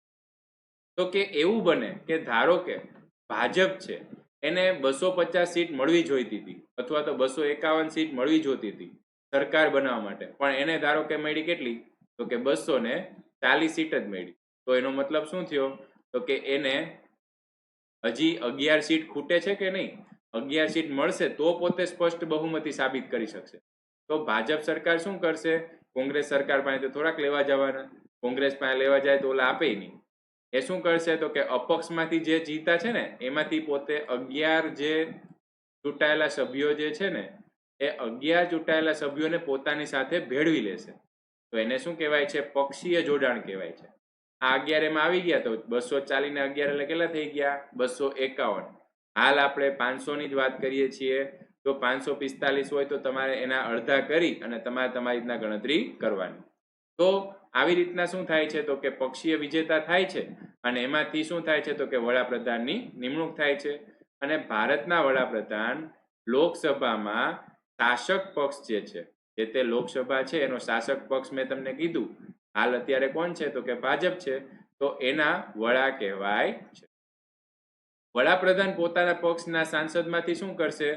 Speaker 1: તો કે એવું બને કે ધારો કે ભાજપ છે એને 250 સીટ મળવી જોઈતી હતી અથવા તો 251 સીટ મળવી જોઈતી હતી સરકાર બનાવવા માટે, પણ એને ધારો કે મળી કેટલી તો કે 240 સીટ જ મળી. તો એનો મતલબ શું થયો તો કે એને હજી 11 સીટ ખૂટે છે કે નહીં? 11 સીટ મળશે તો પોતે સ્પષ્ટ બહુમતી સાબિત કરી શકશે. તો ભાજપ સરકાર શું કરશે? કોંગ્રેસ સરકાર પાસે થોડાક લેવા જવાના, કોંગ્રેસ પાસે લેવા જાય તો ઓલા આપે નહીં. એ શું કરશે તો કે અપક્ષમાંથી જે જીતા છે ને એમાંથી પોતે 11 જે ચૂંટાયેલા સભ્યો જે છે ને એ 11 ચૂંટાયેલા સભ્યોને પોતાની સાથે ભેળવી લેશે. તો એને શું કહેવાય છે? પક્ષીય જોડાણ કહેવાય છે. આ 11 એમાં આવી ગયા તો 240 ને 11 એટલે કેટલા થઈ ગયા? 251. હાલ આપણે 500 ની જ વાત કરીએ છીએ તો 545 હોય તો તમારે એના અડધા કરી અને તમારે તમારી રીતના ગણતરી કરવાની. તો આવી રીતના શું થાય છે તો કે પક્ષીય વિજેતા થાય છે અને એમાંથી શું થાય છે તો કે વડાપ્રધાનની નિમણૂક થાય છે અને ભારતના વડાપ્રધાન લોકસભામાં શાસક પક્ષ જે છે, જે તે લોકસભા છે એનો શાસક પક્ષ મેં તમને કીધું હાલ અત્યારે કોણ છે તો કે ભાજપ છે, તો એના વડા કહેવાય છે. વડાપ્રધાન પોતાના પક્ષના સાંસદમાંથી શું કરશે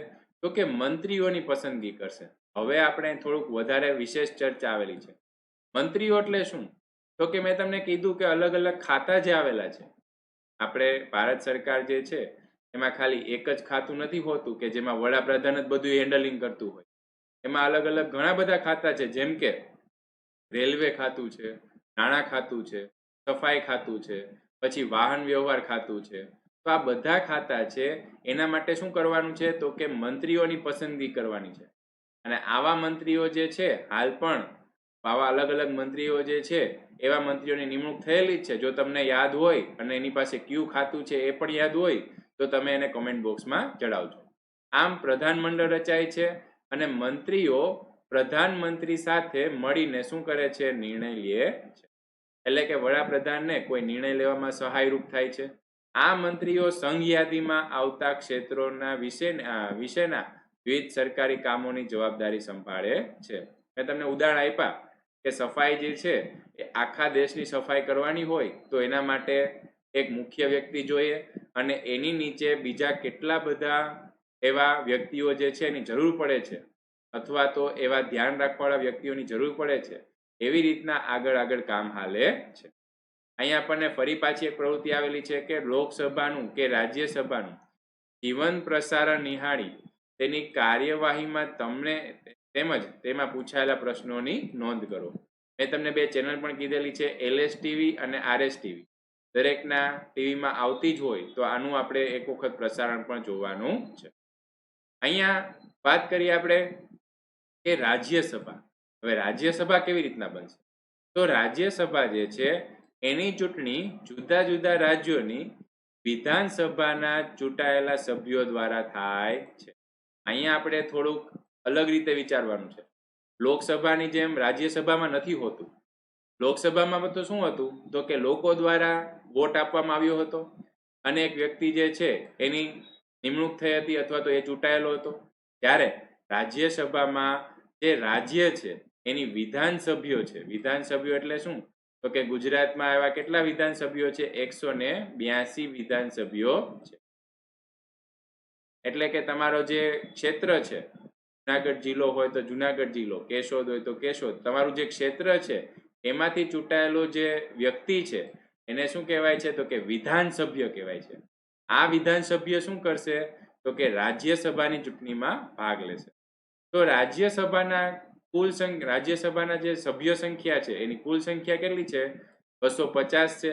Speaker 1: તો કે મંત્રીઓની પસંદગી કરશે. હવે આપણે થોડુંક વધારે વિશેષ ચર્ચા આવેલી છે. મંત્રીઓ એટલે શું તો કે મેં તમને કીધું કે અલગ અલગ ખાતા જે આવેલા છે. આપણે ભારત સરકાર જે છે એમાં ખાલી એક જ ખાતું નથી હોતું કે જેમાં વડાપ્રધાન જ બધું હેન્ડલિંગ કરતું હોય. એમાં અલગ અલગ ઘણા બધા ખાતા છે, જેમ કે રેલવે ખાતું છે, નાણાં ખાતું છે, સફાઈ ખાતું છે, પછી વાહન વ્યવહાર ખાતું છે. તો આ બધા ખાતા છે એના માટે શું કરવાનું છે તો કે મંત્રીઓની પસંદગી કરવાની છે. અને આવા મંત્રીઓ જે છે હાલ પણ આવા અલગ અલગ મંત્રીઓ જે છે એવા મંત્રીઓની નિમણૂક થયેલી જ છે. જો તમને યાદ હોય અને એની પાસે કયું ખાતું છે એ પણ યાદ હોય તો તમે એને કોમેન્ટ બોક્સમાં જણાવજો. આમ પ્રધાનમંડળ રચાય છે અને મંત્રીઓ પ્રધાનમંત્રી સાથે મળીને શું કરે છે નિર્ણય લે છે. એટલે કે વડાપ્રધાનને કોઈ નિર્ણય લેવામાં સહાયરૂપ થાય છે. આ મંત્રીઓ સંઘ યાદીમાં આવતા ક્ષેત્રોના વિશેના વિવિધ સરકારી કામોની જવાબદારી સંભાળે છે. મેં તમને ઉદાહરણ આપ્યા કે સફાઈ જે છે એ આખા દેશની સફાઈ કરવાની હોય તો એના માટે એક મુખ્ય વ્યક્તિ જોઈએ અને એની નીચે બીજા કેટલા બધા એવા વ્યક્તિઓ જે છે એની જરૂર પડે છે, અથવા તો એવા ધ્યાન રાખવાવાળા વ્યક્તિઓની જરૂર પડે છે. એવી રીતના આગળ આગળ કામ હાલે છે. અહીંયા આપણને ફરી પાછી એક પ્રવૃત્તિ આવેલી છે કે લોકસભાનું કે રાજ્યસભાનું જીવંત પ્રસારણ નિહાળી તેની કાર્યવાહીમાં તમને તેમજ તેમાં પૂછાયેલા પ્રશ્નોની નોંધ કરો. મેં તમને બે ચેનલ પણ કીધેલી છે, LS ટીવી અને RS ટીવી. દરેકના ટીવીમાં આવતી જ હોય તો આનું આપણે એક વખત પ્રસારણ પણ જોવાનું છે. અહીંયા વાત કરીએ આપણે કે રાજ્યસભા. હવે રાજ્યસભા કેવી રીતના બનશે તો રાજ્યસભા જે છે એની ચૂંટણી જુદા જુદા રાજ્યોની વિધાનસભાના ચૂંટાયેલા સભ્યો દ્વારા થાય છે. અહીંયા આપણે થોડુંક અલગ રીતે વિચારવાનું છે. લોકસભાની જેમ રાજ્યસભામાં નથી હોતું. લોકસભામાં તો શું હતું તો કે લોકો દ્વારા વોટ આપવામાં આવ્યો હતો અને એક વ્યક્તિ જે છે એની નિમણૂક થઈ હતી અથવા તો એ ચૂંટાયેલો હતો. ત્યારે રાજ્યસભામાં જે રાજ્ય છે એની વિધાનસભ્યો છે. વિધાનસભ્યો એટલે શું તો કે ગુજરાતમાં એવા કેટલા વિધાનસભ્યો છે 182 વિધાનસભ્યો છે. એટલે કે તમારો જે ક્ષેત્ર છે, જુનાગઢ જિલ્લો હોય તો જુનાગઢ જિલ્લો, કેશોદ હોય તો કેશોદ, તમારું જે ક્ષેત્ર છે એમાંથી ચૂંટાયેલો જે વ્યક્તિ છે એને શું કહેવાય છે તો કે વિધાનસભ્ય કહેવાય છે. આ વિધાનસભ્ય શું કરશે તો કે રાજ્યસભાની ચૂંટણીમાં ભાગ લેશે. તો રાજ્યસભાના રાજ્યસભાના જે સભ્ય સંખ્યા છે એની કુલ સંખ્યા કેટલી છે 250 છે.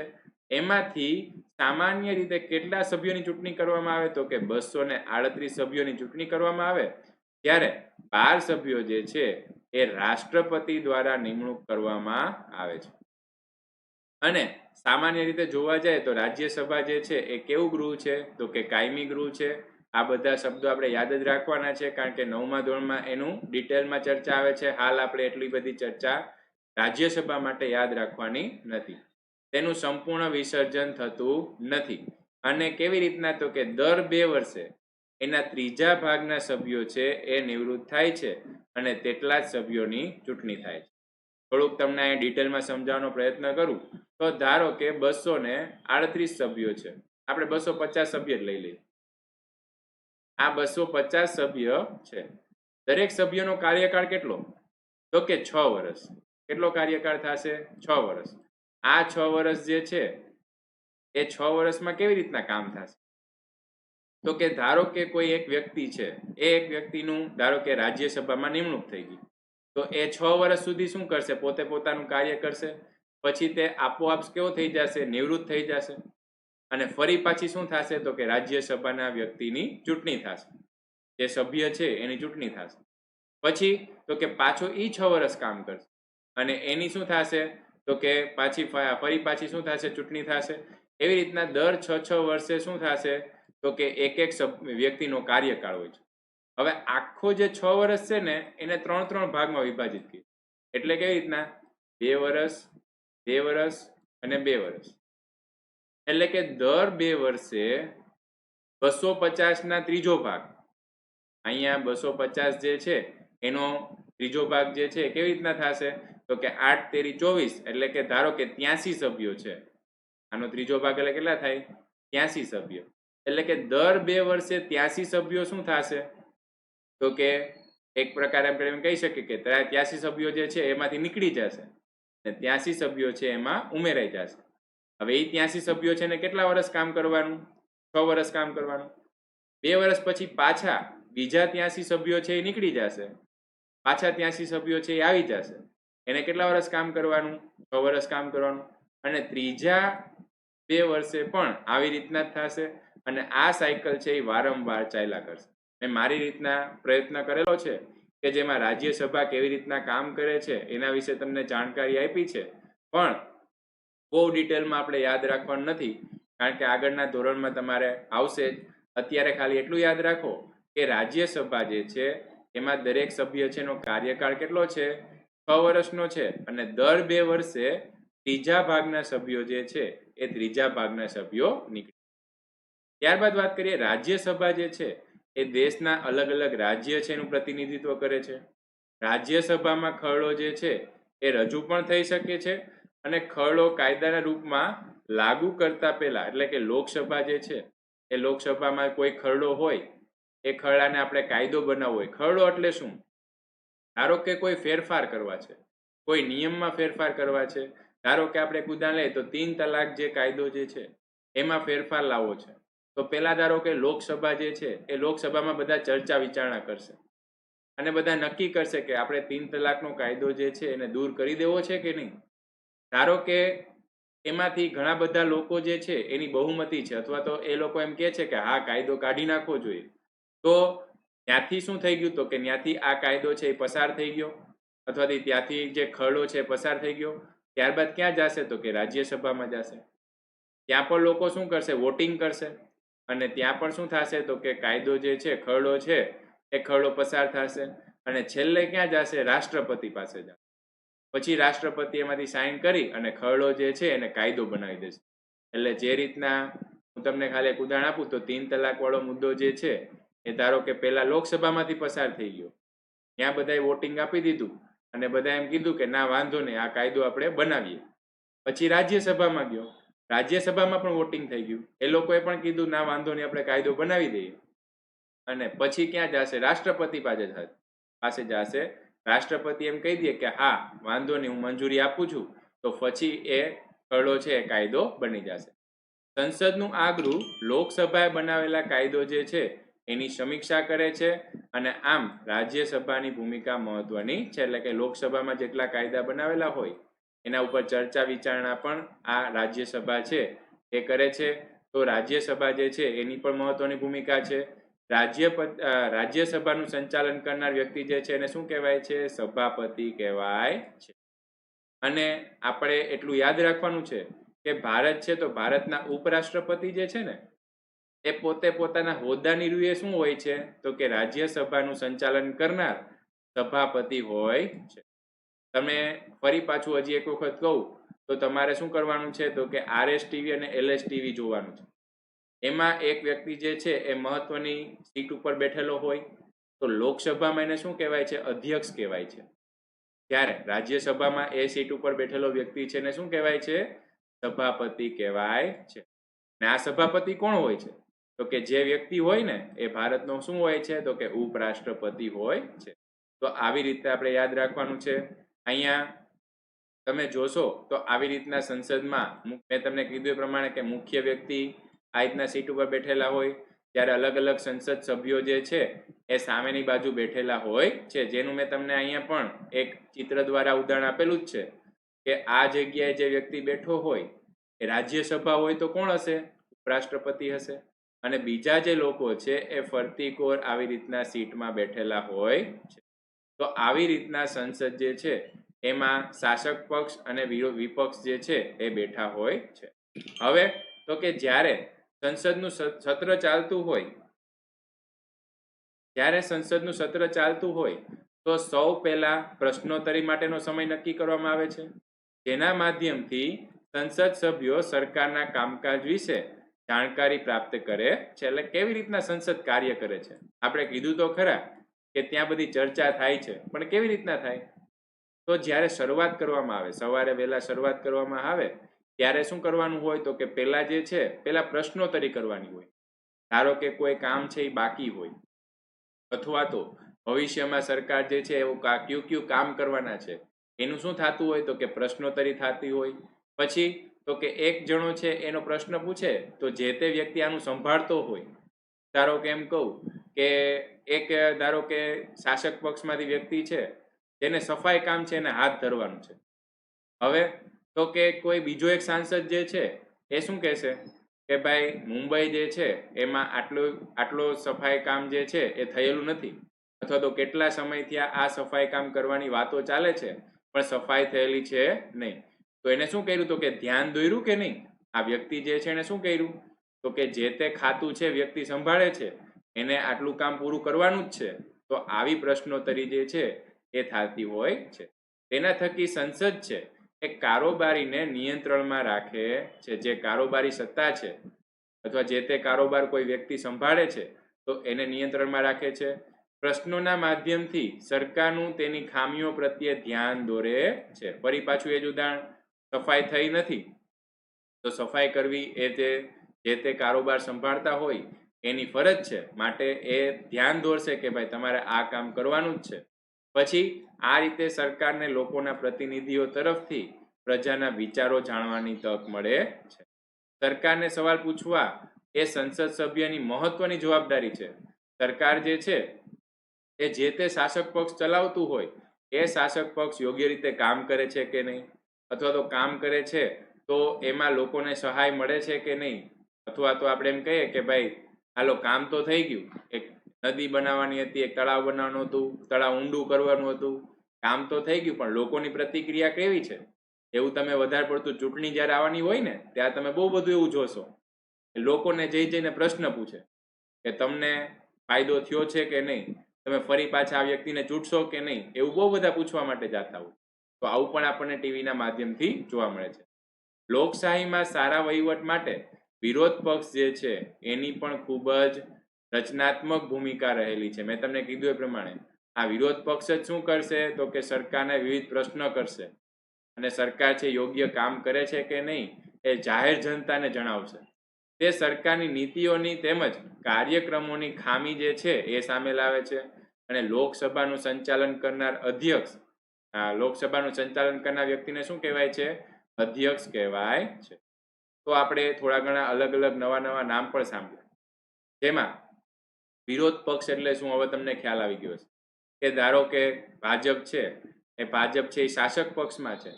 Speaker 1: એમાંથી સામાન્ય રીતે કેટલા સભ્યોની ચૂંટણી કરવામાં આવે તો કે 238 સભ્યોની ચૂંટણી કરવામાં આવે. ત્યારે 12 સભ્યો જે છે એ રાષ્ટ્રપતિ દ્વારા નિમણૂક કરવામાં આવે છે. અને સામાન્ય રીતે જોવા જાય તો રાજ્યસભા જે છે એ કેવું ગૃહ છે તો કે કાયમી ગૃહ છે. આ બધા શબ્દો આપણે યાદ જ રાખવાના છે, કારણ કે 9મા ધોરણમાં એનું ડિટેલમાં ચર્ચા આવે છે. હાલ આપણે એટલી બધી ચર્ચા રાજ્યસભા માટે યાદ રાખવાની નથી. તેનું સંપૂર્ણ વિસર્જન થતું નથી. અને કેવી રીતના તો કે દર 2 વર્ષે એના ત્રીજા ભાગના સભ્યો છે એ નિવૃત્ત થાય છે અને તેટલા જ સભ્યોની ચૂંટણી થાય છે. થોડુંક તમને અહીં ડિટેલમાં સમજાવવાનો પ્રયત્ન કરું તો ધારો કે 238 સભ્યો છે, આપણે 250 સભ્ય જ લઈ લઈએ. આ 250 સભ્ય છે. દરેક સભ્યનો કાર્યકાળ કેટલો તો કે 6 વર્ષ. કેટલો કાર્યકાળ થશે 6 વર્ષ. આ 6 વર્ષ જે છે એ 6 વર્ષમાં કેવી રીતના કામ થશે તો કે ધારો કે કોઈ એક વ્યક્તિ છે, એ એક વ્યક્તિનું ધારો કે રાજ્યસભામાં નિમણૂક થઈ ગઈ, તો એ 6 વર્ષ સુધી શું કરશે પોતે પોતાનું કાર્ય કરશે. પછી તે આપોઆપ કેવો થઈ જશે નિવૃત્ત થઈ જશે અને ફરી પાછી શું થશે તો કે રાજ્યસભાના વ્યક્તિની ચૂંટણી થશે. જે સભ્ય છે એની ચૂંટણી થશે. પછી તો કે પાછો એ 6 વર્ષ કામ કરશે અને એની શું થશે તો કે ફરી પાછી શું થશે ચૂંટણી થશે. એવી રીતના દર 6 વર્ષે શું થશે તો કે એક એક વ્યક્તિનો કાર્યકાળ હોય છે. હવે આખો જે 6 વર્ષ છે ને એને 3 ભાગમાં વિભાજિત કર્યું. એટલે કેવી રીતના 2 વર્ષ, 2 વર્ષ અને 2 વર્ષ. એટલે કે દર 2 વર્ષે 250 ના ત્રીજો ભાગ અહીંયા 250 જે છે એનો ત્રીજો ભાગ જે છે કેવી રીતના થશે તો કે 8 તેરી 24 એટલે કે ધારો કે 83 સભ્યો છે, આનો ત્રીજો ભાગ એટલે કેટલા થાય 83 સભ્યો, એટલે કે દર 2 વર્ષે 83 સભ્યો શું થશે તો કે એક પ્રકારે આપણે એમ કહી શકીએ કે 83 સભ્યો જે છે એમાંથી નીકળી જશે અને 83 સભ્યો છે એમાં ઉમેરાઈ જશે. હવે એ 83 સભ્યો છે ને કેટલા વર્ષ કામ કરવાનું 6 વર્ષ કામ કરવાનું. 2 વર્ષ પછી પાછા બીજા 83 સભ્યો છે એ નીકળી જશે, પાછા 83 સભ્યો છે એ આવી જશે, એને કેટલા વર્ષ કામ કરવાનું 6 વર્ષ કામ કરવાનું. અને ત્રીજા 2 વર્ષે પણ આવી રીતના જ થશે અને આ સાયકલ છે એ વારંવાર ચાલ્યા કરશે. મેં મારી રીતના પ્રયત્ન કરેલો છે કે જેમાં રાજ્યસભા કેવી રીતના કામ કરે છે એના વિશે તમને જાણકારી આપી છે, પણ બહુ ડિટેલમાં આપણે યાદ રાખવાનું નથી કારણ કે આગળના ધોરણમાં તમારે આવશે જ. અત્યારે ખાલી એટલું યાદ રાખો કે રાજ્યસભા જે છે એમાં દરેક સભ્ય છે એનો કાર્યકાળ કેટલો છે 6 વર્ષનો છે અને દર 2 વર્ષે ત્રીજા ભાગના સભ્યો જે છે એ ત્રીજા ભાગના સભ્યો નીકળે. ત્યારબાદ વાત કરીએ રાજ્યસભા જે છે એ દેશના અલગ અલગ રાજ્ય છે એનું પ્રતિનિધિત્વ કરે છે. રાજ્યસભામાં ખરડો જે છે એ રજૂ પણ થઈ શકે છે અને ખરડો કાયદાના રૂપમાં લાગુ કરતા પહેલા એટલે કે લોકસભા જે છે એ લોકસભામાં કોઈ ખરડો હોય એ ખરડાને આપણે કાયદો બનાવવો હોય. ખરડો એટલે શું? ધારો કે કોઈ ફેરફાર કરવા છે, કોઈ નિયમમાં ફેરફાર કરવા છે, ધારો કે આપણે ઉદાહરણ લઈએ તો 3 તલાક જે કાયદો જે છે એમાં ફેરફાર લાવવો છે, તો પહેલા ધારો કે લોકસભા જે છે એ લોકસભામાં બધા ચર્ચા વિચારણા કરશે અને બધા નક્કી કરશે કે આપણે 3 તલાકનો કાયદો જે છે એને દૂર કરી દેવો છે કે નહીં. ધારો કે એમાંથી ઘણા બધા લોકો જે છે એની બહુમતી છે અથવા તો એ લોકો એમ કહે છે કે હા કાયદો કાઢી નાખવો જોઈએ, તો ત્યાંથી શું થઈ ગયું તો કે ત્યાંથી આ કાયદો છે એ પસાર થઈ ગયો અથવા ત્યાંથી જે ખરડો છે પસાર થઈ ગયો. ત્યારબાદ ક્યાં જશે તો કે રાજ્યસભામાં જશે. ત્યાં પણ લોકો શું કરશે વોટિંગ કરશે અને ત્યાં પણ શું થશે તો કે કાયદો જે છે ખરડો છે એ ખરડો પસાર થશે અને છેલ્લે ક્યાં જશે રાષ્ટ્રપતિ પાસે જશે. પછી રાષ્ટ્રપતિ એમાંથી સાઇન કરી અને ખરડો જે છે એને કાયદો બનાવી દેશે. એટલે જે રીતના હું તમને ખાલી એક ઉદાહરણ આપું તો 3 તલાક વાળો મુદ્દો જે છે એ ધારો કે પહેલા લોકસભામાંથી પસાર થઈ ગયો, ત્યાં બધાએ વોટિંગ આપી દીધું અને બધા એમ કીધું કે ના વાંધો નહીં આ કાયદો આપણે બનાવીએ. પછી રાજ્યસભામાં ગયો, રાજ્યસભામાં પણ વોટિંગ થઈ ગયું, એ લોકોએ પણ કીધું ના વાંધો નહીં આપણે કાયદો બનાવી દઈએ. અને પછી ક્યાં જશે રાષ્ટ્રપતિ પાસે જશે. રાષ્ટ્રપતિ એમ કહી દે કે હા વાંધો નહીં હું મંજૂરી આપું છું, તો પછી એ ખરડો છે એ કાયદો બની જશે. સંસદનું આ ગૃહ લોકસભાએ બનાવેલા કાયદો જે છે એની સમીક્ષા કરે છે અને આમ રાજ્યસભાની ભૂમિકા મહત્વની છે. એટલે કે લોકસભામાં જેટલા કાયદા બનાવેલા હોય એના ઉપર ચર્ચા વિચારણા પણ આ રાજ્યસભા છે એ કરે છે. તો રાજ્યસભા જે છે એની પણ મહત્વની ભૂમિકા છે. રાજ્યસભાનું સંચાલન કરનાર વ્યક્તિ જે છે એને શું કહેવાય છે? સભાપતિ કહેવાય છે. અને આપણે એટલું યાદ રાખવાનું છે કે ભારત છે તો ભારતના ઉપરાષ્ટ્રપતિ જે છે ને એ પોતે પોતાના હોદ્દાની રૂએ શું હોય છે તો કે રાજ્યસભાનું સંચાલન કરનાર સભાપતિ હોય છે. તમે ફરી પાછું હજી એક વખત કહું તો તમારે શું કરવાનું છે તો કે RSTV અને LSTV જોવાનું છે. એમાં એક વ્યક્તિ જે છે એ મહત્વની સીટ ઉપર બેઠેલો હોય તો લોકસભામાં એને શું કહેવાય છે? અધ્યક્ષ કહેવાય છે. જ્યારે રાજ્યસભામાં એ સીટ ઉપર બેઠેલો વ્યક્તિ છે એને શું કહેવાય છે? સભાપતિ કહેવાય છે. ને આ સભાપતિ કોણ હોય છે તો કે જે વ્યક્તિ હોય ને એ ભારતનો શું હોય છે તો કે ઉપરાષ્ટ્રપતિ હોય છે. તો આવી રીતે આપણે યાદ રાખવાનું છે. અહીંયા તમે જોશો તો આવી રીતના સંસદમાં મેં તમને કીધું એ પ્રમાણે કે મુખ્ય વ્યક્તિ આ રીતના સીટ ઉપર બેઠેલા હોય, ત્યારે અલગ અલગ સંસદ સભ્યો જે છે એ સામેની બાજુ બેઠેલા હોય છે, જેનું મેં તમને અહીંયા પણ એક ચિત્ર દ્વારા ઉદાહરણ આપેલું જ છે કે આ જગ્યાએ જે વ્યક્તિ બેઠો હોય એ રાજ્યસભા હોય તો કોણ હશે? ઉપરાષ્ટ્રપતિ હશે. અને બીજા જે લોકો છે એ ફરતી કોર આવી રીતના સીટમાં બેઠેલા હોય છે. તો આવી રીતના સંસદ જે છે એમાં શાસક પક્ષ અને વિપક્ષ જે છે એ બેઠા હોય છે. હવે તો કે જ્યારે સંસદનું સત્ર ચાલતું હોય તો સૌ પહેલા પ્રશ્નોત્તરી માટેનો સમય નક્કી કરવામાં આવે છે, જેના માધ્યમથી સંસદ સભ્યો સરકારના કામકાજ વિશે જાણકારી પ્રાપ્ત કરે છે. એટલે કેવી રીતના સંસદ કાર્ય કરે છે આપણે કીધું તો ખરા કે ત્યાં બધી ચર્ચા થાય છે, પણ કેવી રીતના થાય? તો જ્યારે શરૂઆત કરવામાં આવે, સવારે વહેલા શરૂઆત કરવામાં આવે ત્યારે શું કરવાનું હોય? તો કે પહેલા જે છે પહેલા પ્રશ્નોત્તરી કરવાની હોય. ધારો કે કોઈ કામ છે એ બાકી હોય, અથવા તો ભવિષ્યમાં સરકાર જે છે એવું કયું કામ કરવાના છે એનું શું થતું હોય? તો કે પ્રશ્નોત્તરી થતી હોય. પછી તો કે એક જણો છે એનો પ્રશ્ન પૂછે તો જે તે વ્યક્તિ આનું સંભાળતો હોય. ધારો કે એમ કહું કે એક ધારો કે શાસક પક્ષમાંથી વ્યક્તિ છે જેને સફાઈ કામ છે એને હાથ ધરવાનું છે. હવે તો કે કોઈ બીજો એક સાંસદ જે છે એ શું કહેશે કે ભાઈ મુંબઈ જે છે એમાં આટલો સફાઈ કામ જે છે એ થયેલું નથી, અથવા તો કેટલા સમયથી આ સફાઈ કામ કરવાની વાતો ચાલે છે પણ સફાઈ થયેલી છે નહીં. તો એને શું કર્યું? તો કે ધ્યાન દોર્યું કે નહીં? આ વ્યક્તિ જે છે એને શું કર્યું? તો કે જે તે ખાતું છે વ્યક્તિ સંભાળે છે એને આટલું કામ પૂરું કરવાનું જ છે. તો આવી પ્રશ્નોત્તરી જે છે એ થતી હોય છે. તેના થકી સંસદ છે એ કારોબારીને નિયંત્રણમાં રાખે છે. જે કારોબારી સત્તા છે અથવા જે તે કારોબાર કોઈ વ્યક્તિ સંભાળે છે તો એને નિયંત્રણમાં રાખે છે. પ્રશ્નોના માધ્યમથી સરકારનું તેની ખામીઓ પ્રત્યે ધ્યાન દોરે છે. ફરી પાછું એ જ ઉદાહરણ, સફાઈ થઈ નથી તો સફાઈ કરવી એ જે તે કારોબાર સંભાળતા હોય એની ફરજ છે, માટે એ ધ્યાન દોરશે કે ભાઈ તમારે આ કામ કરવાનું જ છે. પછી આ રીતે સરકારને લોકોના પ્રતિનિધિઓ તરફથી પ્રજાના વિચારો જાણવાની તક મળે છે. સરકારને સવાલ પૂછવા એ સંસદ સભ્યની મહત્વની જવાબદારી છે. સરકાર જે છે એ જે તે શાસક પક્ષ ચલાવતું હોય એ શાસક પક્ષ યોગ્ય રીતે કામ કરે છે કે નહીં, અથવા તો કામ કરે છે તો એમાં લોકોને સહાય મળે છે કે નહીં, અથવા તો આપણે એમ કહીએ કે ભાઈ હાલો કામ તો થઈ ગયું, એક નદી બનાવવાની હતી, એક તળાવ બનાવવાનું હતું, તળાવ ઊંડું કરવાનું હતું, કામ તો થઈ ગયું પણ લોકોની પ્રતિક્રિયા કેવી છે? એવું તમે વધારે પડતું ચૂંટણી જ્યારે આવવાની હોય ને ત્યારે તમે બહુ બધું એવું જોશો, લોકોને જઈને પ્રશ્ન પૂછે કે તમને ફાયદો થયો છે કે નહીં, તમે ફરી પાછા આ વ્યક્તિને ચૂંટશો કે નહીં, એવું બહુ બધા પૂછવા માટે જતા હોય. તો આવું પણ આપણને ટીવીના માધ્યમથી જોવા મળે છે. લોકશાહીમાં સારા વહીવટ માટે વિરોધ પક્ષ જે છે એની પણ ખૂબ જ રચનાત્મક ભૂમિકા રહેલી છે. મેં તમને કીધું એ પ્રમાણે આ વિરોધ પક્ષ જ શું કરશે? તો કે સરકારને વિવિધ પ્રશ્નો કરશે અને સરકાર છે યોગ્ય કામ કરે છે કે નહીં એ જાહેર જનતાને જણાવશે. તે સરકારની નીતિઓની તેમજ કાર્યક્રમોની ખામી જે છે એ સામે લાવે છે. અને લોકસભાનું સંચાલન કરનાર અધ્યક્ષ, લોકસભાનું સંચાલન કરનાર વ્યક્તિને શું કહેવાય છે? અધ્યક્ષ કહેવાય છે. તો આપણે થોડા ઘણા અલગ અલગ નવા નામ પણ સાંભળ્યા, જેમાં વિરોધ પક્ષ એટલે શું હવે તમને ખ્યાલ આવી ગયો છે કે ધારો કે ભાજપ છે એ શાસક પક્ષમાં છે,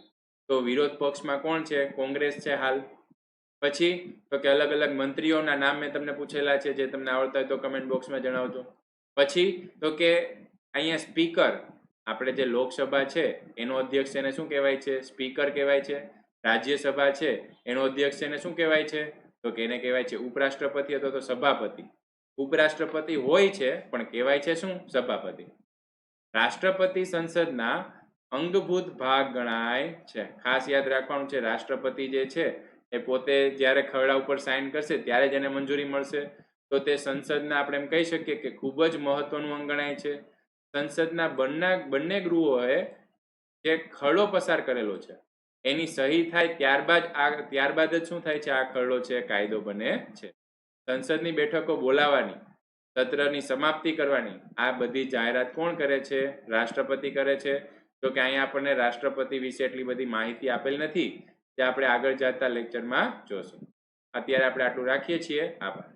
Speaker 1: તો વિરોધ પક્ષમાં કોણ છે? કોંગ્રેસ છે હાલ. પછી તો કે અલગ અલગ મંત્રીઓના નામ મેં તમને પૂછેલા છે, જે તમને આવડતા હોય તો કમેન્ટ બોક્સમાં જણાવજો. પછી તો કે અહીંયા સ્પીકર, આપણે જે લોકસભા છે એનો અધ્યક્ષ એને શું કહેવાય છે? સ્પીકર કહેવાય છે. રાજ્યસભા છે એનો અધ્યક્ષ એને શું કહેવાય છે? તો કે એને કહેવાય છે ઉપરાષ્ટ્રપતિ અથવા તો સભાપતિ. ઉપરાષ્ટ્રપતિ હોય છે પણ કહેવાય છે શું? સભાપતિ. રાષ્ટ્રપતિ સંસદના અંગભૂત ભાગ ગણાય છે. ખાસ યાદ રાખવાનું છે, રાષ્ટ્રપતિ જે છે એ પોતે જ્યારે ખરડા ઉપર સાઇન કરશે ત્યારે જ એને મંજૂરી મળશે. તો તે સંસદના આપણે એમ કહી શકીએ કે ખૂબ જ મહત્વનું અંગ ગણાય છે. સંસદના બંને ગૃહોએ જે ખરડો પસાર કરેલો છે એની સહી થાય ત્યારબાદ જ શું થાય છે? આ ખરડો છે કાયદો બને છે. સંસદની બેઠકો બોલાવાની, સત્રની સમાપ્તિ કરવાની, આ બધી જાહેરાત કોણ કરે છે? રાષ્ટ્રપતિ કરે છે. તો કે અહીંયા આપણને રાષ્ટ્રપતિ વિશે એટલી બધી માહિતી આપેલ નથી, જે આપણે આગળ જતા લેક્ચરમાં જોશું. અત્યારે આપણે આટલું રાખીએ છીએ. આભાર.